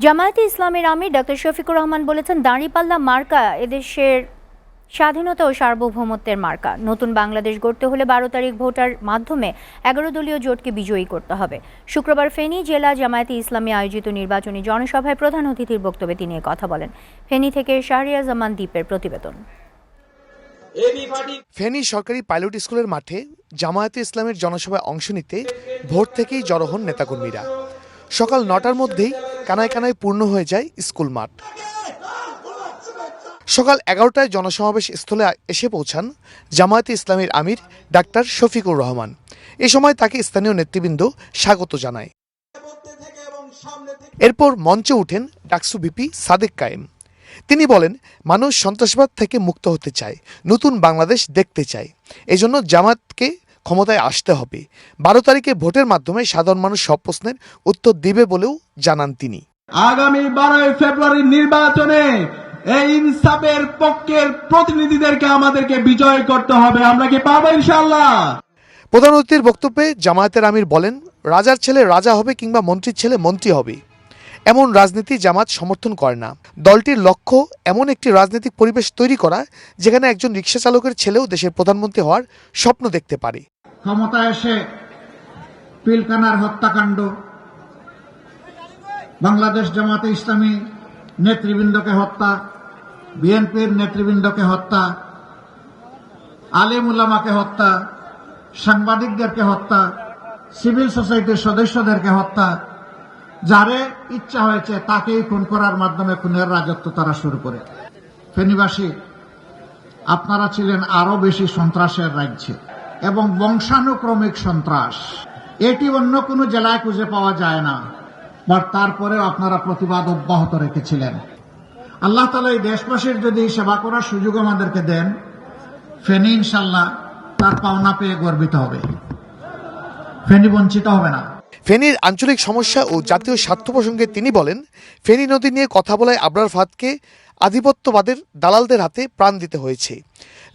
জামায়াতে ইসলামের আমির ডক্টর শফিকুর রহমান বলেছেন, দাঁড়িপাল্লা মার্কা এদেশের স্বাধীনতা ও সার্বভৌমত্বের মার্কা। নতুন বাংলাদেশ গড়তে হলে 12 তারিখ ভোটার মাধ্যমে 11 দলীয় জোটকে বিজয়ী করতে হবে। শুক্রবার ফেনী জেলা জামায়াতে ইসলামী আয়োজিত নির্বাচনী জনসভায় প্রধান অতিথির বক্তব্যে তিনি কথা বলেন। ফেনী থেকে শাহরিয়াজামান দ্বীপের প্রতিবেদন। ফেনী সরকারি পাইলট স্কুলের মাঠে জামায়াতে ইসলামের জনসভায় অংশ নিতে ভোর থেকেই জড়ো হন নেতাকর্মীরা। সকাল 9টার মধ্যেই কানায় কানায় পূর্ণ হয়ে যায় স্কুল মাঠ। সকাল 11টায় জনসমাবেশ স্থলে এসে পৌঁছান জামায়াতে ইসলামের আমির ডাক্তার শফিকুর রহমান। এ সময় তাকে স্থানীয় নেতৃবৃন্দ স্বাগত জানায়। এরপর মঞ্চে উঠেন ডাকসু ভিপি সাদেক কায়েম। তিনি বলেন, মানুষ সন্ত্রাসবাদ থেকে মুক্ত হতে চায়, নতুন বাংলাদেশ দেখতে চায়। এজন্য জামায়াতকে ক্ষমতায় আসতে হবে। 12 তারিখে ভোটের মাধ্যমে সাধারণ মানুষ সব প্রশ্নের উত্তর দিবে বলেও জানান তিনি। আগামী 12 ফেব্রুয়ারি নির্বাচনে এই ইনসাফের পক্ষের প্রতিনিধিদেরকে আমাদেরকে বিজয় করতে হবে। আমরা কি পাবো ইনশাআল্লাহ? প্রধান অতিথির বক্তব্যে জামায়াতের আমির বলেন, রাজার ছেলে রাজা হবে কিংবা মন্ত্রীর ছেলে মন্ত্রী হবে, এমন রাজনীতি জামাত সমর্থন করে না। দলটির লক্ষ্য এমন একটি রাজনৈতিক পরিবেশ তৈরি করা যেখানে একজন রিকশা চালকের ছেলেও দেশের প্রধানমন্ত্রী হওয়ার স্বপ্ন দেখতে পারে। ক্ষমতায় এসে পিলকানার হত্যাকাণ্ড, বাংলাদেশ জামাতে ইসলামী নেতৃবৃন্দকে হত্যা, বিএনপির নেতৃবৃন্দকে হত্যা, আলেম উলামাকে হত্যা, সাংবাদিকদেরকে হত্যা, সিভিল সোসাইটির সদস্যদেরকে হত্যা, যারে ইচ্ছা হয়েছে তাকেই খুন করার মাধ্যমে খুনের রাজত্ব তারা শুরু করে। ফেনীবাসী, আপনারা ছিলেন আরো বেশি সন্ত্রাসের রাজ্যে এবং বংশানুক্রমিক সন্ত্রাস এটি অন্য কোনো জেলায় খুঁজে পাওয়া যায় না। বাট তারপরেও আপনারা প্রতিবাদ অব্যাহত রেখেছিলেন। আল্লাহ তাআলা এই দেশবাসীর যদি সেবা করার সুযোগ আমাদেরকে দেন, ফেনী ইনশাল্লাহ তার পাওনা পেয়ে গর্বিত হবে, ফেনী বঞ্চিত হবে না। ফেনীর আঞ্চলিক সমস্যা ও জাতীয় স্বার্থ প্রসঙ্গে তিনি বলেন, ফেনী নদী নিয়ে কথা বলায় আবরার ফাহাদকে আধিপত্যবাদের দালালদের হাতে প্রাণ দিতে হয়েছে।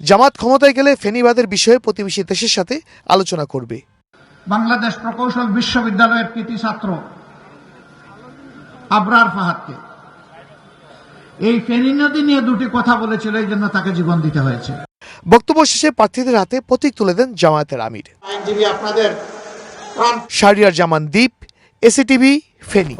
জামাত ক্ষমতায় গেলে ফেনীবাদের বিষয়ে প্রতিবেশী দেশের সাথে আলোচনা করবে। বাংলাদেশ প্রকৌশল বিশ্ববিদ্যালয়ের কৃতি ছাত্র আবরার ফাহাদকে এই ফেনী নদী নিয়ে দুটি কথা বলেছিল, এই জন্য তাকে জীবন দিতে হয়েছে। বক্তব্য শেষে প্রার্থীদের হাতে প্রতীক তুলে দেন জামায়াতের আমির। আইনজীবী আপনাদের শাহরিয়াজামান দ্বীপ, এসিটিভি, ফেনী।